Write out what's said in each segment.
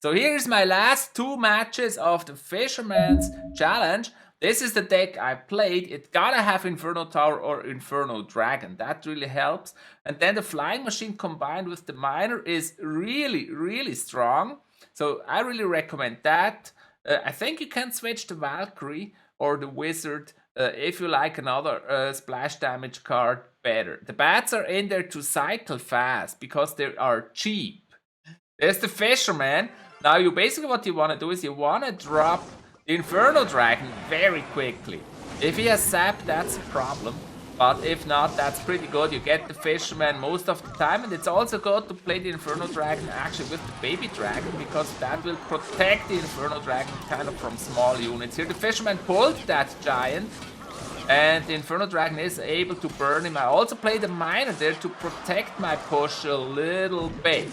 So here's my last 2 matches of the Fisherman's Challenge. This is the deck I played. It gotta have Inferno Tower or Inferno Dragon. That really helps. And then the Flying Machine combined with the Miner is really, really strong. So I really recommend that. I think you can switch the Valkyrie or the Wizard if you like another splash damage card better. The bats are in there to cycle fast because they are cheap. There's the Fisherman. Now you basically what you want to do is you want to drop the Inferno Dragon very quickly. If he has Sap, that's a problem. But if not, that's pretty good. You get the Fisherman most of the time. And it's also good to play the Inferno Dragon actually with the Baby Dragon, because that will protect the Inferno Dragon kind of from small units. Here the Fisherman pulled that Giant. And the Inferno Dragon is able to burn him. I also play the Miner there to protect my push a little bit.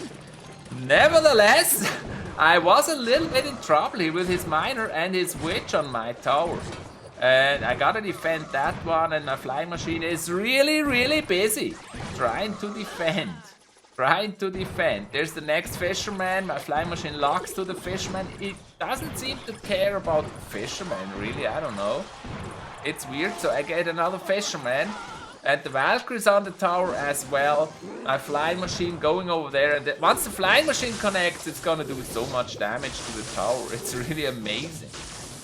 Nevertheless, I was a little bit in trouble here with his Miner and his Witch on my tower. And I gotta defend that one, and my Flying Machine is really, really busy trying to defend. There's the next Fisherman. My Flying Machine locks to the Fisherman. It doesn't seem to care about the Fisherman, really. I don't know. It's weird. So I get another Fisherman. And the Valkyrie's on the tower as well. My Flying Machine going over there. And once the Flying Machine connects, it's gonna do so much damage to the tower. It's really amazing.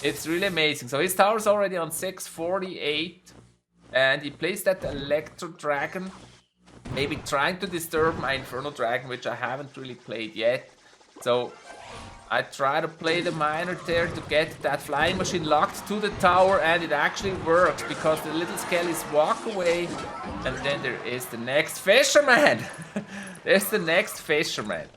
It's really amazing. So his tower's already on 648. And he plays that Electro Dragon. Maybe trying to disturb my Inferno Dragon, which I haven't really played yet. So I try to play the Miner there to get that Flying Machine locked to the tower, and it actually works because the little Skellies walk away. And then there is the next Fisherman. There's the next Fisherman.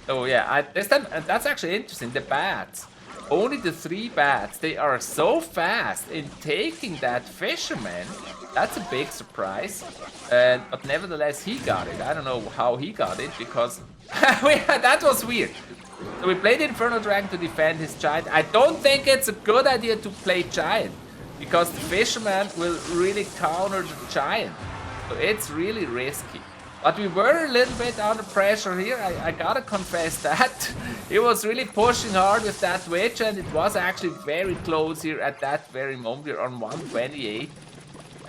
So yeah, this time, and that's actually interesting, the bats. Only the 3 bats, they are so fast in taking that Fisherman. That's a big surprise. But nevertheless, he got it. I don't know how he got it, because that was weird. So we played Inferno Dragon to defend his Giant. I don't think it's a good idea to play Giant, because the Fisherman will really counter the Giant. So it's really risky. But we were a little bit under pressure here, I gotta confess that. He was really pushing hard with that Witch, and it was actually very close here at that very moment. We're on 128.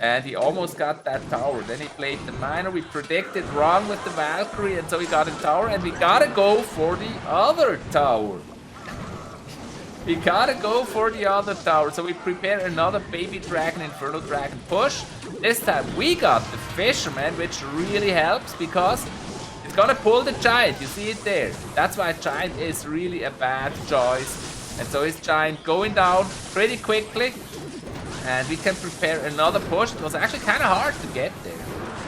And he almost got that tower. Then he played the Miner. We predicted wrong with the Valkyrie, and so he got a tower. And we gotta go for the other tower. We gotta go for the other tower. So we prepare another Baby Dragon, Inferno Dragon push. This time we got the Fisherman, which really helps because it's gonna pull the Giant. You see it there. That's why Giant is really a bad choice. And so his Giant going down pretty quickly. And we can prepare another push. It was actually kind of hard to get there.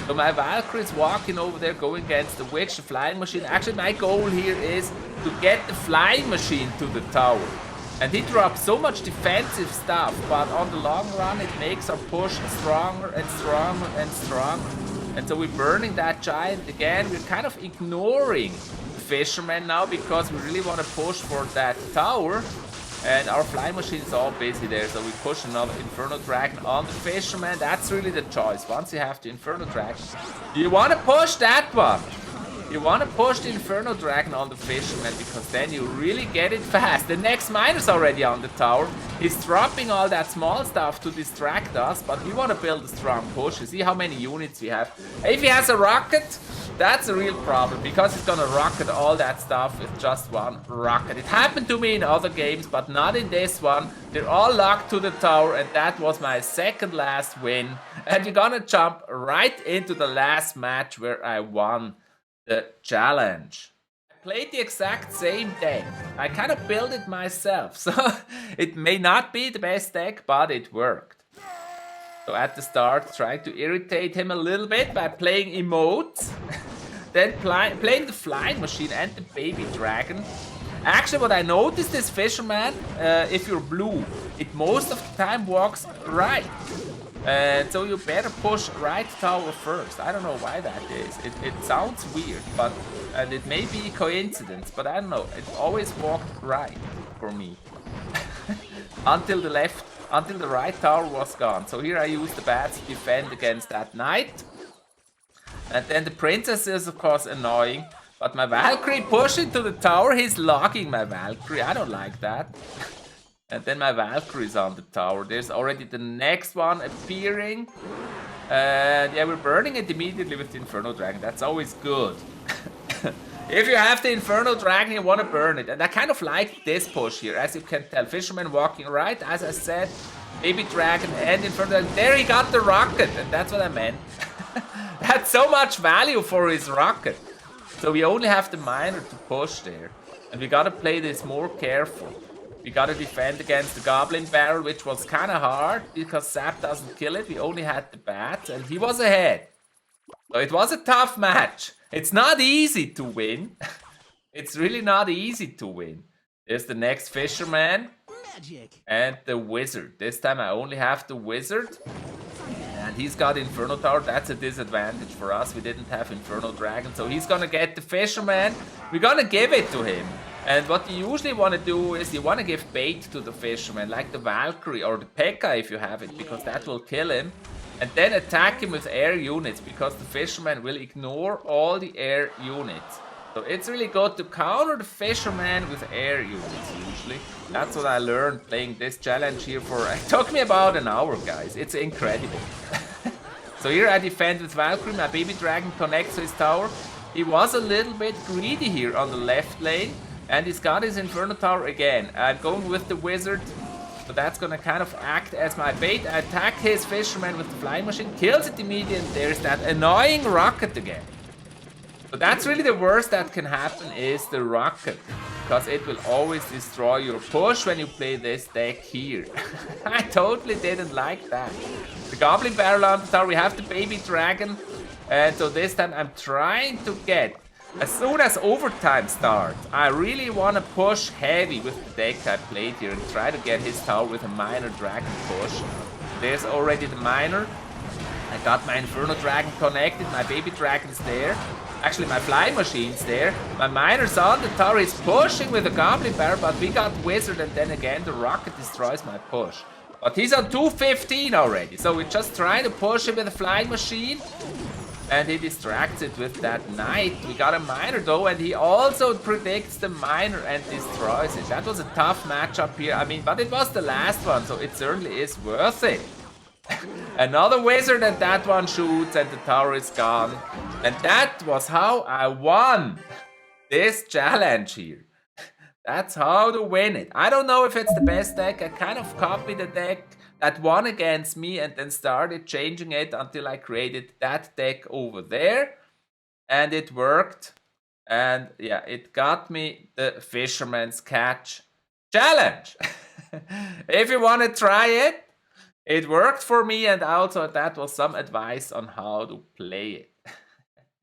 So my Valkyrie is walking over there, going against the Witch, the Flying Machine. Actually, my goal here is to get the Flying Machine to the tower. And he drops so much defensive stuff, but on the long run, it makes our push stronger and stronger and stronger. And so we're burning that Giant again. We're kind of ignoring the Fisherman now because we really want to push for that tower. And our Flying Machine is all busy there, so we push another Inferno Dragon on the Fisherman. That's really the choice. Once you have the Inferno Dragon, you want to push that one. You want to push the Inferno Dragon on the Fisherman, because then you really get it fast. The next Miner's already on the tower. He's dropping all that small stuff to distract us, but we want to build a strong push. You see how many units we have. If he has a rocket, that's a real problem, because he's gonna rocket all that stuff with just one rocket. It happened to me in other games, but not in this one. They're all locked to the tower, and that was my second last win. And we're gonna jump right into the last match where I won the challenge. I played the exact same deck. I kind of built it myself, so it may not be the best deck, but it worked. So at the start, trying to irritate him a little bit by playing emotes. Then playing the Flying Machine and the Baby Dragon. Actually, what I noticed is Fisherman, if you're blue, it most of the time walks right. And so you better push right tower first. I don't know why that is. It sounds weird, but and it may be coincidence, but I don't know. It always walked right for me. Until the right tower was gone. So here I use the bats to defend against that knight. And then the princess is of course annoying, But my 𝗪𝘁𝗁 pushed into the tower. He's logging my 𝗪𝘁𝗁. I don't like that. And then my 𝗪𝘁𝗁 is on the tower. There's already the next one appearing. And yeah, we're burning it immediately with the Inferno Dragon. That's always good. If you have the Inferno Dragon, you want to burn it. And I kind of like this push here. As you can tell, Fisherman walking right, as I said. Baby Dragon and Inferno Dragon. There he got the rocket. And that's what I meant. That's so much value for his rocket. So we only have the miner to push there. And we gotta play this more careful. We gotta defend against the Goblin Barrel, which was kinda hard because Zap doesn't kill it. We only had the bats and he was ahead. So it was a tough match. It's not easy to win. It's really not easy to win. There's the next Fisherman. And the Wizard. This time I only have the Wizard. And he's got Inferno Tower. That's a disadvantage for us. We didn't have Inferno Dragon. So he's gonna get the Fisherman. We're gonna give it to him. And what you usually want to do is you want to give bait to the Fisherman, like the 𝗪𝘁𝗁 or the 𝗵𝗂𝗍 if you have it, because that will kill him. And then attack him with air units, because the Fisherman will ignore all the air units. So it's really good to counter the Fisherman with air units, usually. That's what I learned playing this challenge here for... It took me about an hour, guys. It's incredible. So here I defend with 𝗪𝘁𝗁. My Baby Dragon connects to his tower. He was a little bit greedy here on the left lane. And he's got his Inferno Tower again. I'm going with the Wizard. So that's gonna kind of act as my bait. I attack his Fisherman with the flying machine. Kills it immediately. And there's that annoying rocket again. So that's really the worst that can happen is the rocket. Because it will always destroy your push when you play this deck here. I totally didn't like that. The Goblin Barrel on the tower. We have the Baby Dragon. And so this time I'm trying to get... As soon as overtime starts, I really want to push heavy with the deck I played here and try to get his tower with a Miner Dragon push. There's already the Miner. I got my Inferno Dragon connected, my Baby Dragon's there. Actually, my Flying Machine's there. My Miner's on the tower, he's pushing with a Goblin Barrel, but we got Wizard and then again the Rocket destroys my push. But he's on 215 already, so we're just trying to push him with a Flying Machine. And he distracts it with that Knight. We got a Miner though, and he also predicts the Miner and destroys it. That was a tough matchup here. I mean, but it was the last one, so it certainly is worth it. Another Wizard, and that one shoots, and the tower is gone. And that was how I won this challenge here. That's how to win it. I don't know if it's the best deck. I kind of copied the deck that won against me and then started changing it until I created that deck over there. And it worked. And yeah, it got me the Fisherman's Catch challenge. If you want to try it, it worked for me, and also that was some advice on how to play it.